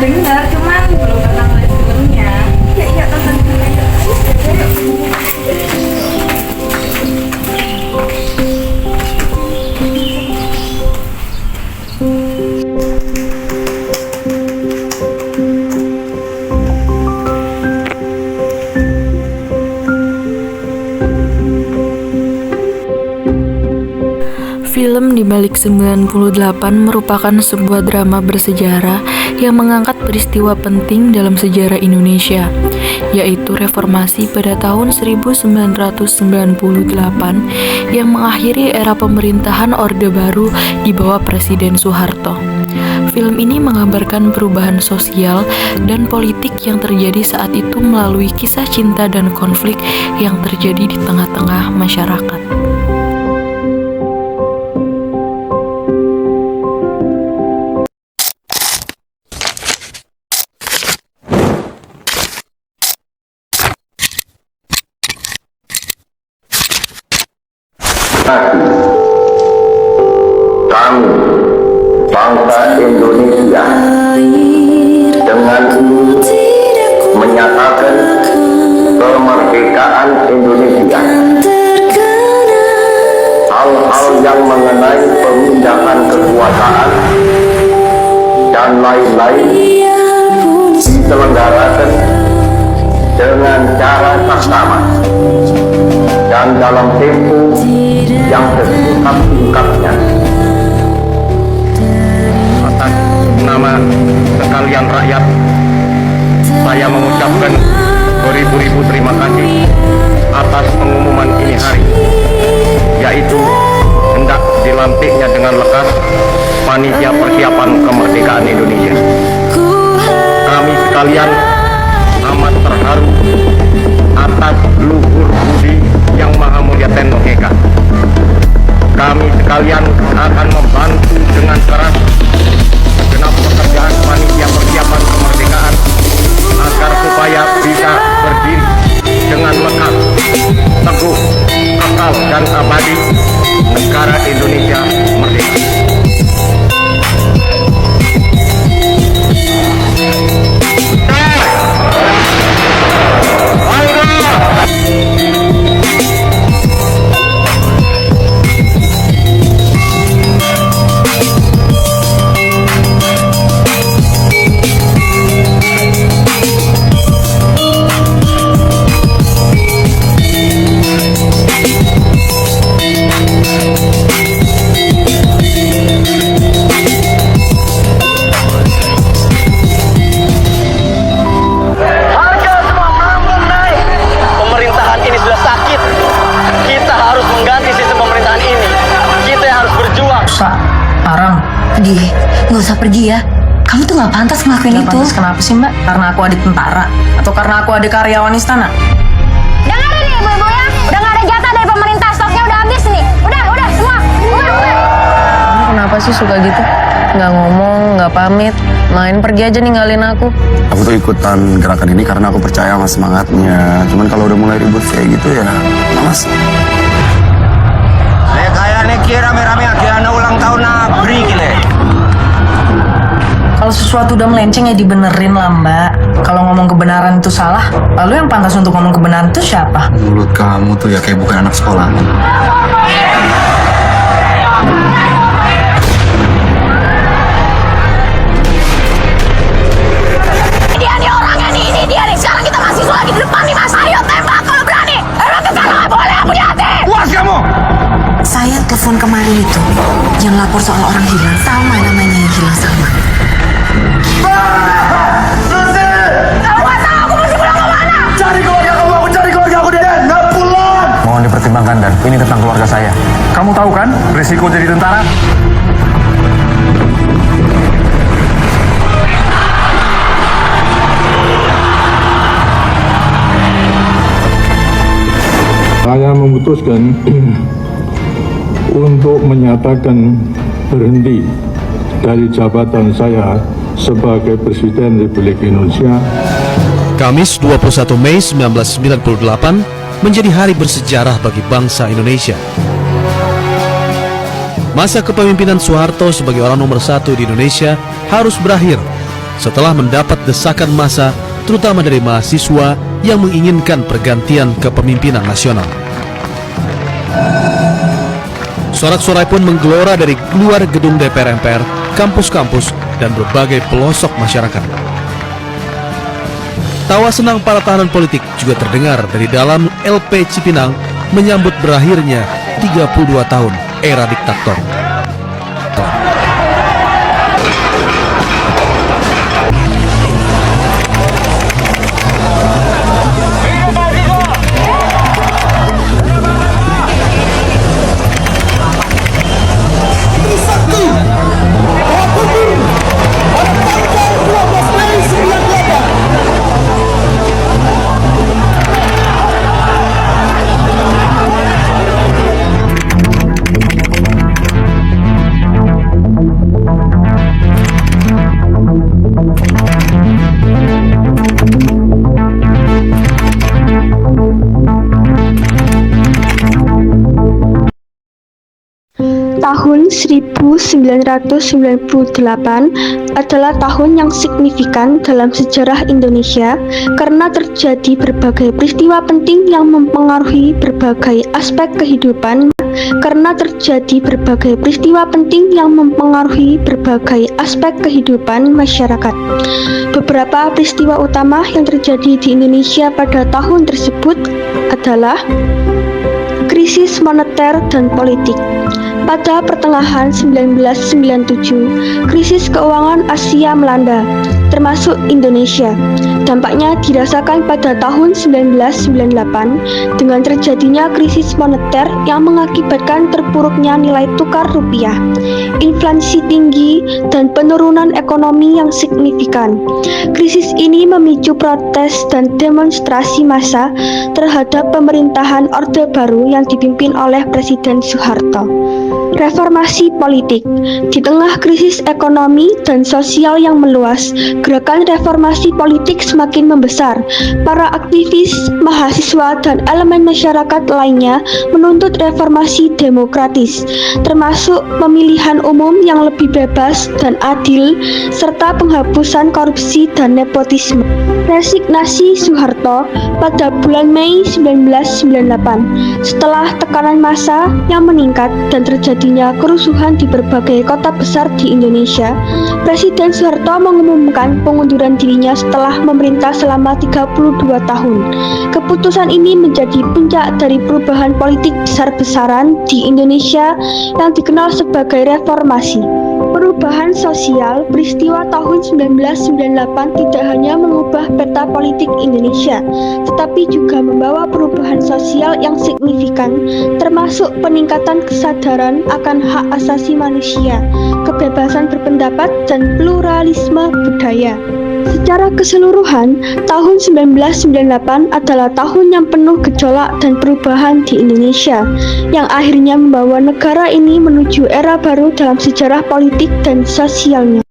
dengar, cuman belum pernah ngeliat filmnya. Iya tonton dulu aja. Film Di Balik 98 merupakan sebuah drama bersejarah yang mengangkat peristiwa penting dalam sejarah Indonesia, yaitu reformasi pada tahun 1998 yang mengakhiri era pemerintahan Orde Baru di bawah Presiden Soeharto. Film ini menggambarkan perubahan sosial dan politik yang terjadi saat itu melalui kisah cinta dan konflik yang terjadi di tengah-tengah masyarakat. Kami, bangsa Indonesia, dengan ini menyatakan kemerdekaan Indonesia. Hal-hal yang mengenai pemindahan kekuasaan dan lain-lain diselenggarakan dengan cara saksama dan dalam tempo yang sesingkat-singkatnya. Atas nama sekalian rakyat, saya mengucapkan beribu-ribu terima kasih atas pengumuman ini hari, yaitu hendak dilantiknya dengan lekas Panitia Persiapan Kemerdekaan Indonesia. Kami sekalian amat terharu atas luhur budi yang maha mulia Teno Eka. Kami sekalian akan membantu dengan keras segenap pekerjaan Panitia Persiapan Kemerdekaan agar supaya bisa berdiri dengan lekat, teguh, kekal dan abadi negara Indonesia merdeka. Pergi, nggak usah pergi ya. Kamu tuh nggak pantas ngelakuin itu. Pantas kenapa sih mbak? Karena aku adik tentara atau karena aku adik karyawan istana? Dengarin nih ibu-ibu ya, udah nggak ada jatah dari pemerintah, stoknya udah habis nih. Udah semua, udah. Kamu kenapa sih suka gitu? Nggak ngomong, nggak pamit, main pergi aja ninggalin aku. Aku tuh ikutan gerakan ini karena aku percaya sama semangatnya. Cuman kalau udah mulai ribut kayak gitu ya, malas. Kayak nih kira rame-rame akhirnya ulang tahun abri gile. Kalau sesuatu udah melenceng ya dibenerin lah mbak. Kalau ngomong kebenaran itu salah, lalu yang pantas untuk ngomong kebenaran itu siapa? Mulut kamu tuh ya kayak bukan anak sekolah. Dia nih orangnya nih, ini dia nih. Sekarang kita mahasiswa lagi di depan nih mas. Ayo tembak kalau berani. Nanti sana nggak boleh punya hati. Puas kamu? Saya telepon kemarin itu yang lapor soal orang hilang. Sama namanya yang hilang sama. Mohon dipertimbangkan dan ini tentang keluarga saya. Kamu tahu kan risiko jadi tentara? Saya memutuskan untuk menyatakan berhenti dari jabatan saya sebagai Presiden Republik Indonesia. Kamis 21 Mei 1998 menjadi hari bersejarah bagi bangsa Indonesia. Masa kepemimpinan Soeharto sebagai orang nomor satu di Indonesia harus berakhir setelah mendapat desakan massa, terutama dari mahasiswa yang menginginkan pergantian kepemimpinan nasional. Sorak-sorai pun menggelora dari luar gedung DPR MPR, kampus-kampus, dan berbagai pelosok masyarakat. Tawa senang para tahanan politik juga terdengar dari dalam LP Cipinang menyambut berakhirnya 32 tahun era diktator. Tahun 1998 adalah tahun yang signifikan dalam sejarah Indonesia karena terjadi berbagai peristiwa penting yang mempengaruhi berbagai aspek kehidupan masyarakat. Beberapa peristiwa utama yang terjadi di Indonesia pada tahun tersebut adalah krisis moneter dan politik. Pada pertengahan 1997, krisis keuangan Asia melanda, termasuk Indonesia. Dampaknya dirasakan pada tahun 1998 dengan terjadinya krisis moneter yang mengakibatkan terpuruknya nilai tukar rupiah, inflasi tinggi, dan penurunan ekonomi yang signifikan. Krisis ini memicu protes dan demonstrasi massa terhadap pemerintahan Orde Baru yang dipimpin oleh Presiden Soeharto. Reformasi politik. Di tengah krisis ekonomi dan sosial yang meluas, gerakan reformasi politik semakin membesar. Para aktivis, mahasiswa, dan elemen masyarakat lainnya menuntut reformasi demokratis, termasuk pemilihan umum yang lebih bebas dan adil, serta penghapusan korupsi dan nepotisme. Resignasi Soeharto pada bulan Mei 1998 setelah tekanan massa yang meningkat dan terjadinya kerusuhan di berbagai kota besar di Indonesia, Presiden Soeharto mengumumkan pengunduran dirinya setelah memerintah selama 32 tahun. Keputusan ini menjadi puncak dari perubahan politik besar-besaran di Indonesia yang dikenal sebagai reformasi. Perubahan sosial, peristiwa tahun 1998 tidak hanya mengubah peta politik Indonesia, tetapi juga membawa perubahan sosial yang signifikan, termasuk peningkatan kesadaran akan hak asasi manusia, kebebasan berpendapat, dan pluralisme budaya. Secara keseluruhan, tahun 1998 adalah tahun yang penuh gejolak dan perubahan di Indonesia, yang akhirnya membawa negara ini menuju era baru dalam sejarah politik dan sosialnya.